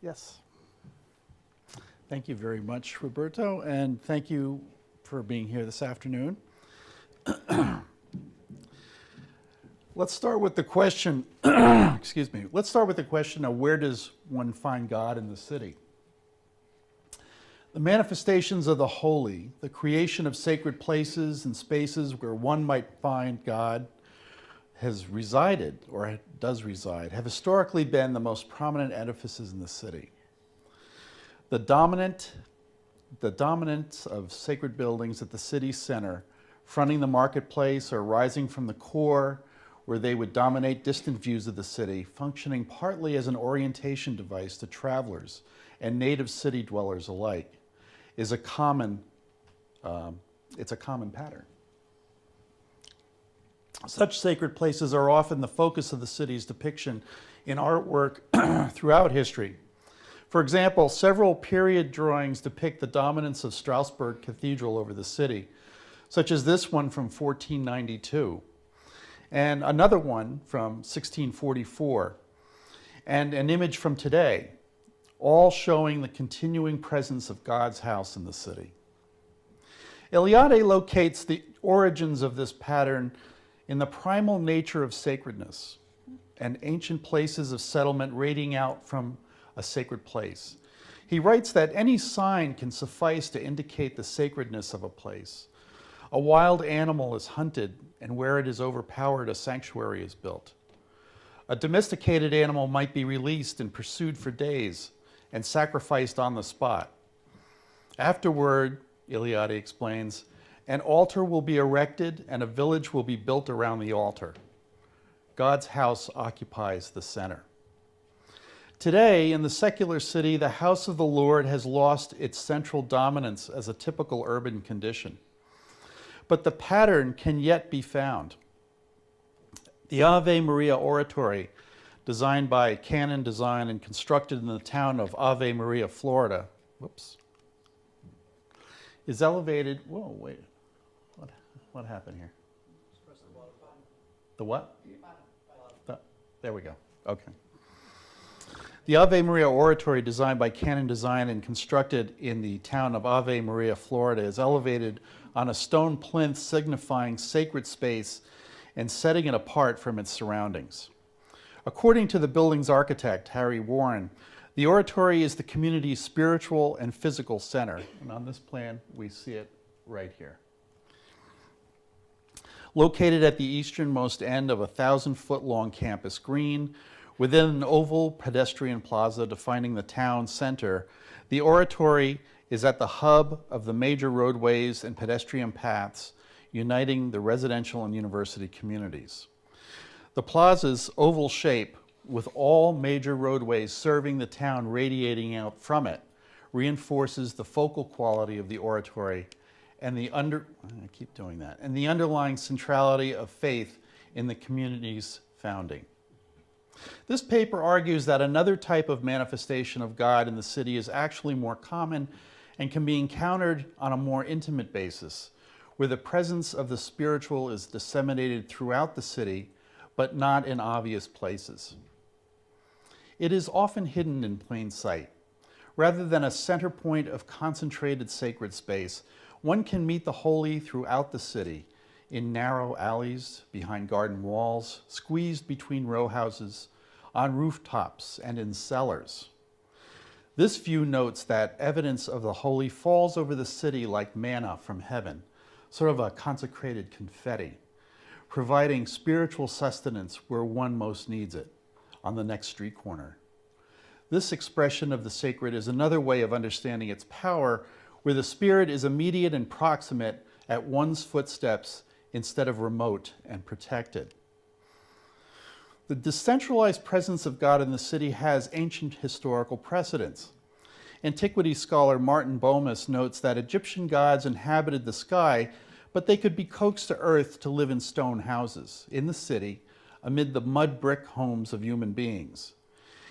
Yes. Thank you very much, Roberto, and thank you for being here this afternoon. Let's start with the question, excuse me, let's start with the question of where does one find God in the city? The manifestations of the holy, the creation of sacred places and spaces where one might find God has resided, or does reside, have historically been the most prominent edifices in the city. The dominance of sacred buildings at the city center, fronting the marketplace or rising from the core, where they would dominate distant views of the city, functioning partly as an orientation device to travelers and native city dwellers alike, is a common pattern. Such sacred places are often the focus of the city's depiction in artwork throughout history. For example, several period drawings depict the dominance of Strasbourg Cathedral over the city, such as this one from 1492, and another one from 1644, and an image from today, all showing the continuing presence of God's house in the city. Eliade locates the origins of this pattern in the primal nature of sacredness and ancient places of settlement radiating out from a sacred place. He writes that any sign can suffice to indicate the sacredness of a place. A wild animal is hunted, and where it is overpowered, a sanctuary is built. A domesticated animal might be released and pursued for days and sacrificed on the spot. Afterward, Eliade explains, an altar will be erected and a village will be built around the altar. God's house occupies the center. Today, in the secular city, the house of the Lord has lost its central dominance as a typical urban condition. But the pattern can yet be found. The Ave Maria Oratory, designed by Canon Design and constructed in the town of Ave Maria, Florida, is elevated. Whoa, wait. What happened here? The what? There we go. Okay. The Ave Maria Oratory, designed by Canon Design and constructed in the town of Ave Maria, Florida, is elevated on a stone plinth signifying sacred space and setting it apart from its surroundings. According to the building's architect, Harry Warren, the oratory is the community's spiritual and physical center. And on this plan, we see it right here. Located at the easternmost end of a 1,000-foot-long campus green, within an oval pedestrian plaza defining the town center, the oratory is at the hub of the major roadways and pedestrian paths uniting the residential and university communities. The plaza's oval shape, with all major roadways serving the town radiating out from it, reinforces the focal quality of the oratory and the underlying centrality of faith in the community's founding. This paper argues that another type of manifestation of God in the city is actually more common and can be encountered on a more intimate basis, where the presence of the spiritual is disseminated throughout the city, but not in obvious places. It is often hidden in plain sight. Rather than a center point of concentrated sacred space, one can meet the holy throughout the city, in narrow alleys, behind garden walls, squeezed between row houses, on rooftops, and in cellars. This view notes that evidence of the holy falls over the city like manna from heaven, sort of a consecrated confetti, providing spiritual sustenance where one most needs it, on the next street corner. This expression of the sacred is another way of understanding its power, where the spirit is immediate and proximate at one's footsteps instead of remote and protected. The decentralized presence of God in the city has ancient historical precedents. Antiquity scholar Martin Bomis notes that Egyptian gods inhabited the sky, but they could be coaxed to earth to live in stone houses in the city amid the mud brick homes of human beings.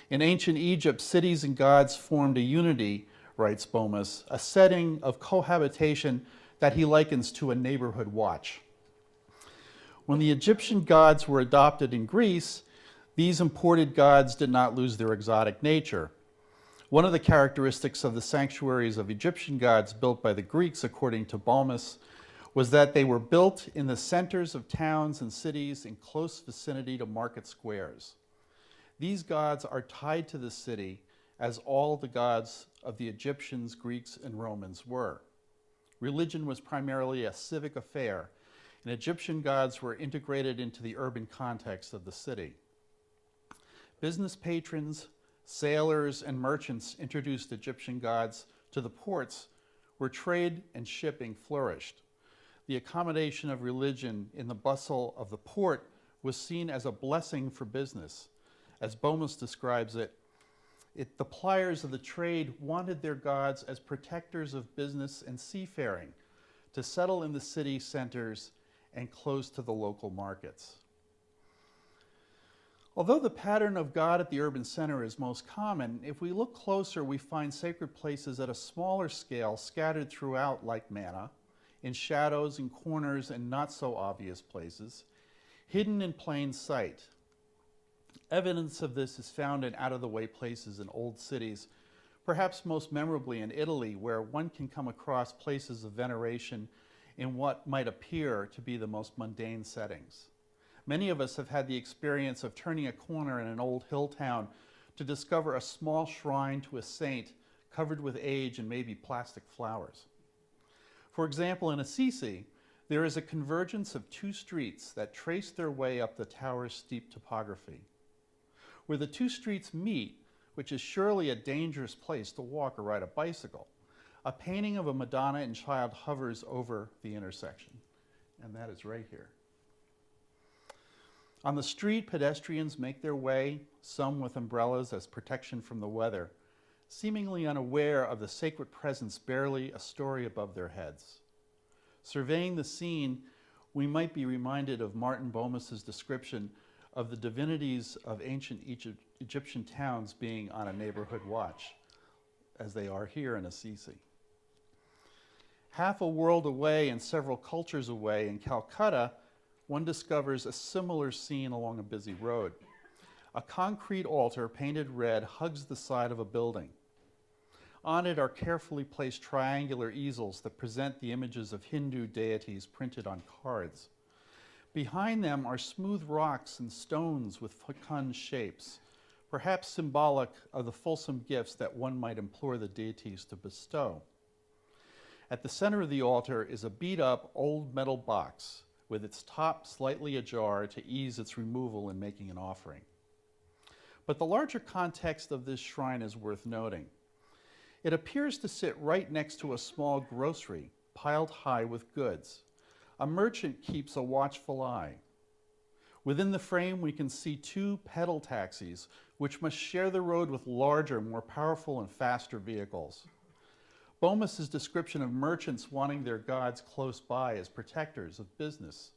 In ancient Egypt, cities and gods formed a unity, writes Bomis, a setting of cohabitation that he likens to a neighborhood watch. When the Egyptian gods were adopted in Greece, these imported gods did not lose their exotic nature. One of the characteristics of the sanctuaries of Egyptian gods built by the Greeks, according to Balmus, was that they were built in the centers of towns and cities in close vicinity to market squares. These gods are tied to the city as all the gods of the Egyptians, Greeks, and Romans were. Religion was primarily a civic affair, and Egyptian gods were integrated into the urban context of the city. Business patrons, sailors, and merchants introduced Egyptian gods to the ports where trade and shipping flourished. The accommodation of religion in the bustle of the port was seen as a blessing for business. As Balmus describes it, the pliers of the trade wanted their gods as protectors of business and seafaring to settle in the city centers and close to the local markets. Although the pattern of God at the urban center is most common, if we look closer, we find sacred places at a smaller scale scattered throughout like Manna, in shadows, in corners, and not so obvious places, hidden in plain sight. Evidence of this is found in out-of-the-way places in old cities, perhaps most memorably in Italy, where one can come across places of veneration in what might appear to be the most mundane settings. Many of us have had the experience of turning a corner in an old hill town to discover a small shrine to a saint covered with age and maybe plastic flowers. For example, in Assisi, there is a convergence of two streets that trace their way up the tower's steep topography. Where the two streets meet, which is surely a dangerous place to walk or ride a bicycle, a painting of a Madonna and Child hovers over the intersection, and that is right here. On the street, pedestrians make their way, some with umbrellas as protection from the weather, seemingly unaware of the sacred presence barely a story above their heads. Surveying the scene, we might be reminded of Martin Balmus's description of the divinities of ancient Egyptian towns being on a neighborhood watch, as they are here in Assisi. Half a world away and several cultures away in Calcutta, one discovers a similar scene along a busy road. A concrete altar painted red hugs the side of a building. On it are carefully placed triangular easels that present the images of Hindu deities printed on cards. Behind them are smooth rocks and stones with fecund shapes, perhaps symbolic of the fulsome gifts that one might implore the deities to bestow. At the center of the altar is a beat-up old metal box with its top slightly ajar to ease its removal in making an offering. But the larger context of this shrine is worth noting. It appears to sit right next to a small grocery piled high with goods. A merchant keeps a watchful eye. Within the frame, we can see two pedal taxis, which must share the road with larger, more powerful and faster vehicles. Balmus's description of merchants wanting their gods close by as protectors of business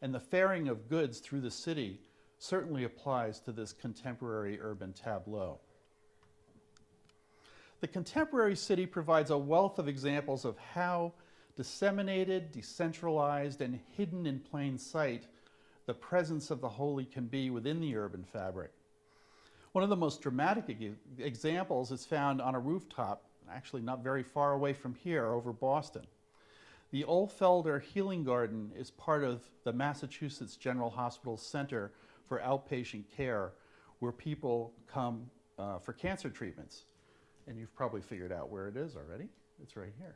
and the ferrying of goods through the city certainly applies to this contemporary urban tableau. The contemporary city provides a wealth of examples of how disseminated, decentralized, and hidden in plain sight the presence of the holy can be within the urban fabric. One of the most dramatic examples is found on a rooftop, actually not very far away from here, over Boston. The old Felder Healing Garden is part of the Massachusetts General Hospital Center for Outpatient Care, where people come for cancer treatments. And you've probably figured out where it is already. It's right here.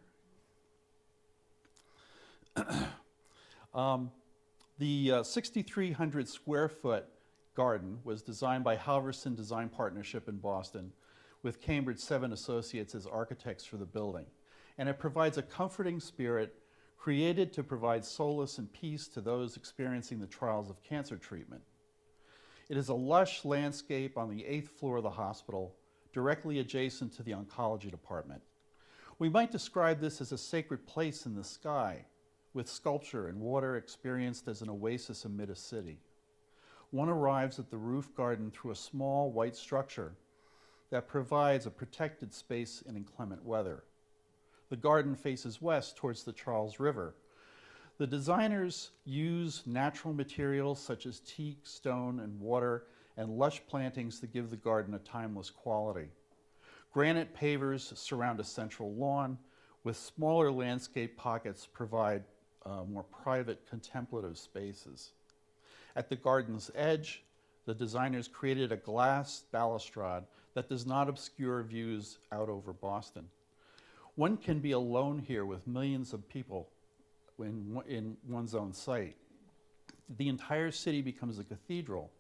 The 6,300 square foot garden was designed by Halverson Design Partnership in Boston, with Cambridge 7 associates as architects for the building. And it provides a comforting spirit created to provide solace and peace to those experiencing the trials of cancer treatment. It is a lush landscape on the 8th floor of the hospital, directly adjacent to the oncology department. We might describe this as a sacred place in the sky, with sculpture and water experienced as an oasis amid a city. One arrives at the roof garden through a small white structure that provides a protected space in inclement weather. The garden faces west towards the Charles River. The designers use natural materials such as teak, stone, and water, and lush plantings to give the garden a timeless quality. Granite pavers surround a central lawn, with smaller landscape pockets provide more private contemplative spaces. At the garden's edge, the designers created a glass balustrade that does not obscure views out over Boston. One can be alone here with millions of people in one's own sight. The entire city becomes a cathedral,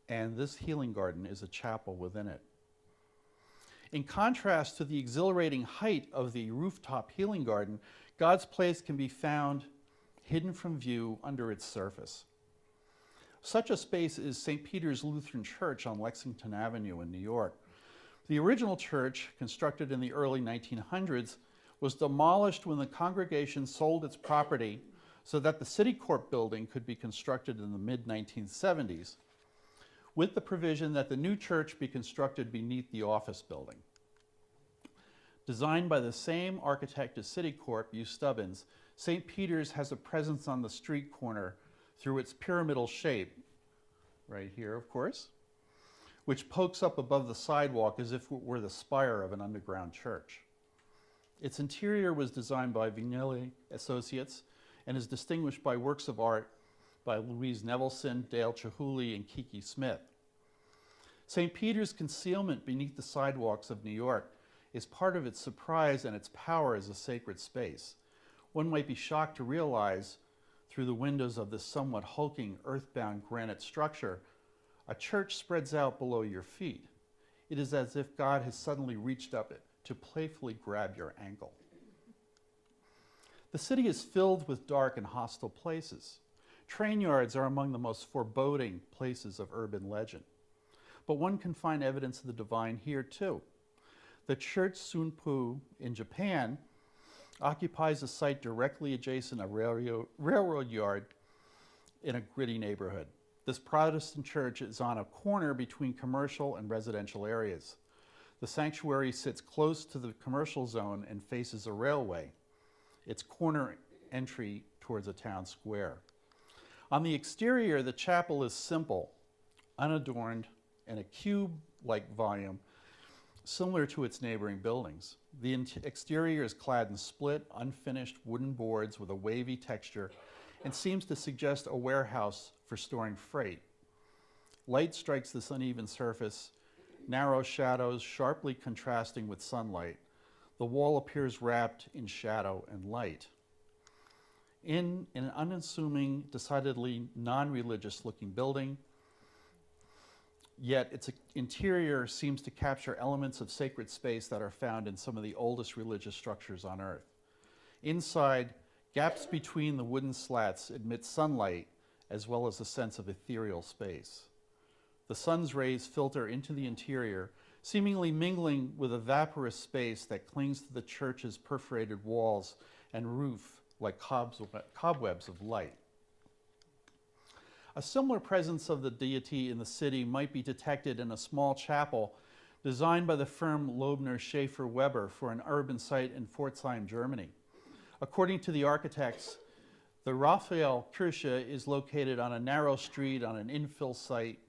and this healing garden is a chapel within it. In contrast to the exhilarating height of the rooftop healing garden, God's place can be found hidden from view under its surface. Such a space is St. Peter's Lutheran Church on Lexington Avenue in New York. The original church, constructed in the early 1900s, was demolished when the congregation sold its property so that the City Corp building could be constructed in the mid-1970s, with the provision that the new church be constructed beneath the office building. Designed by the same architect as City Corp, U. Stubbins, St. Peter's has a presence on the street corner through its pyramidal shape, right here, of course, which pokes up above the sidewalk as if it were the spire of an underground church. Its interior was designed by Vignelli Associates and is distinguished by works of art by Louise Nevelson, Dale Chihuly, and Kiki Smith. St. Peter's concealment beneath the sidewalks of New York is part of its surprise and its power as a sacred space. One might be shocked to realize, through the windows of this somewhat hulking, earthbound granite structure, a church spreads out below your feet. It is as if God has suddenly reached up to playfully grab your ankle. The city is filled with dark and hostile places. Train yards are among the most foreboding places of urban legend. But one can find evidence of the divine here too. The church Sunpu in Japan occupies a site directly adjacent a railroad yard in a gritty neighborhood. This Protestant church is on a corner between commercial and residential areas. The sanctuary sits close to the commercial zone and faces a railway, its corner entry towards a town square. On the exterior, the chapel is simple, unadorned, and a cube-like volume similar to its neighboring buildings. The exterior is clad in split, unfinished wooden boards with a wavy texture and seems to suggest a warehouse for storing freight. Light strikes this uneven surface, narrow shadows sharply contrasting with sunlight. The wall appears wrapped in shadow and light. In an unassuming, decidedly non-religious looking building, yet its interior seems to capture elements of sacred space that are found in some of the oldest religious structures on earth. Inside, gaps between the wooden slats admit sunlight as well as a sense of ethereal space. The sun's rays filter into the interior, seemingly mingling with a vaporous space that clings to the church's perforated walls and roof like cobwebs of light. A similar presence of the deity in the city might be detected in a small chapel designed by the firm Loebner Schaefer Weber for an urban site in Pforzheim, Germany. According to the architects, the Raphael Kirche is located on a narrow street on an infill site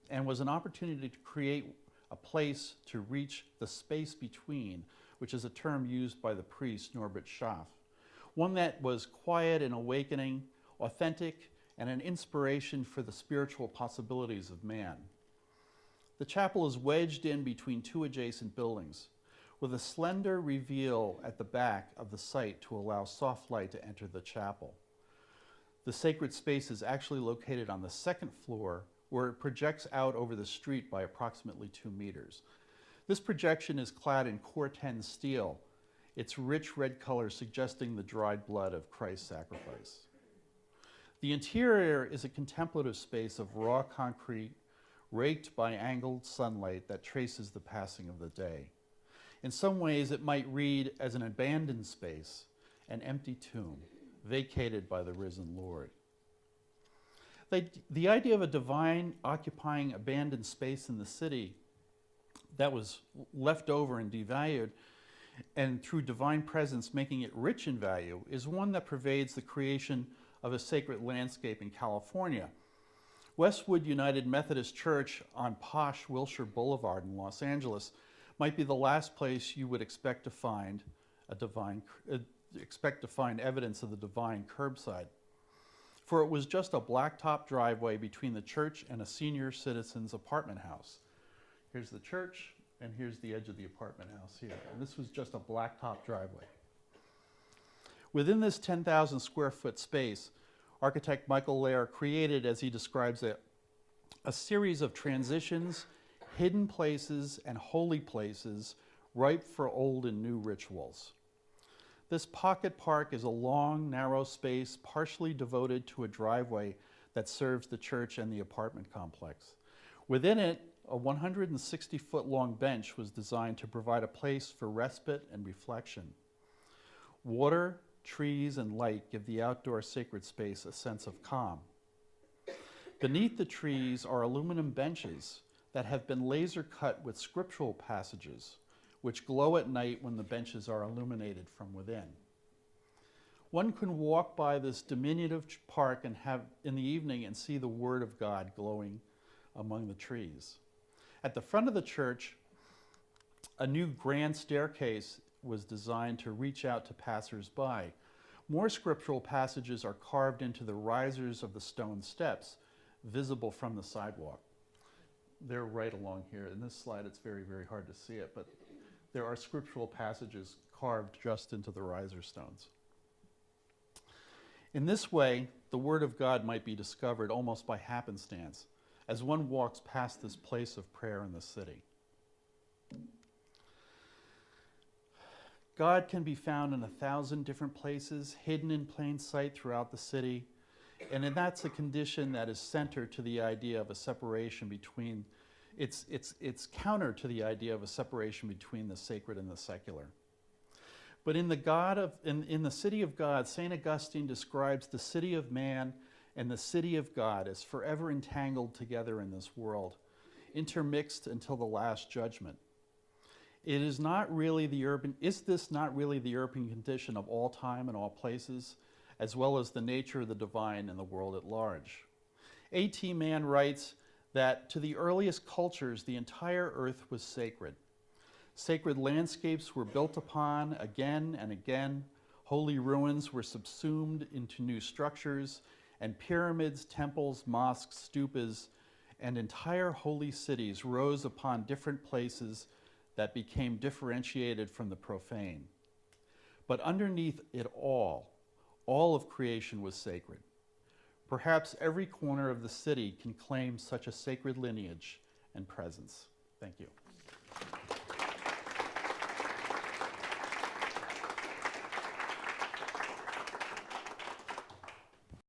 and was an opportunity to create a place to reach the space between, which is a term used by the priest Norbert Schaff. One that was quiet and awakening, authentic, and an inspiration for the spiritual possibilities of man. The chapel is wedged in between two adjacent buildings, with a slender reveal at the back of the site to allow soft light to enter the chapel. The sacred space is actually located on the second floor, where it projects out over the street by approximately 2 meters. This projection is clad in Corten steel, its rich red color suggesting the dried blood of Christ's sacrifice. The interior is a contemplative space of raw concrete, raked by angled sunlight that traces the passing of the day. In some ways, it might read as an abandoned space, an empty tomb, vacated by the risen Lord. The idea of a divine occupying abandoned space in the city that was left over and devalued, and through divine presence making it rich in value, is one that pervades the creation of a sacred landscape in California. Westwood United Methodist Church on posh Wilshire Boulevard in Los Angeles might be the last place you would expect to find evidence of the divine curbside. For it was just a blacktop driveway between the church and a senior citizen's apartment house. Here's the church, and here's the edge of the apartment house here. And this was just a blacktop driveway. Within this 10,000 square foot space, architect Michael Lair created, as he describes it, a series of transitions, hidden places, and holy places ripe for old and new rituals. This pocket park is a long, narrow space partially devoted to a driveway that serves the church and the apartment complex. Within it, a 160-foot-long bench was designed to provide a place for respite and reflection. Water, trees, and light give the outdoor sacred space a sense of calm. Beneath the trees are aluminum benches that have been laser cut with scriptural passages, which glow at night when the benches are illuminated from within. One can walk by this diminutive park and in the evening and see the Word of God glowing among the trees. At the front of the church, a new grand staircase was designed to reach out to passers-by. More scriptural passages are carved into the risers of the stone steps, visible from the sidewalk. They're right along here. In this slide, it's very, very hard to see it, but there are scriptural passages carved just into the riser stones. In this way, the Word of God might be discovered almost by happenstance as one walks past this place of prayer in the city. God can be found in 1,000 different places, hidden in plain sight throughout the city, and that's a condition that is center to the idea of a separation between, it's counter to the idea of a separation between the sacred and the secular. But in the city of God, St. Augustine describes the city of man and the city of God as forever entangled together in this world, intermixed until the last judgment. Is this not really the urban condition of all time and all places, as well as the nature of the divine in the world at large? A.T. Mann writes that to the earliest cultures, the entire earth was sacred. Sacred landscapes were built upon again and again. Holy ruins were subsumed into new structures, and pyramids, temples, mosques, stupas, and entire holy cities rose upon different places that became differentiated from the profane. But underneath it all of creation was sacred. Perhaps every corner of the city can claim such a sacred lineage and presence. Thank you.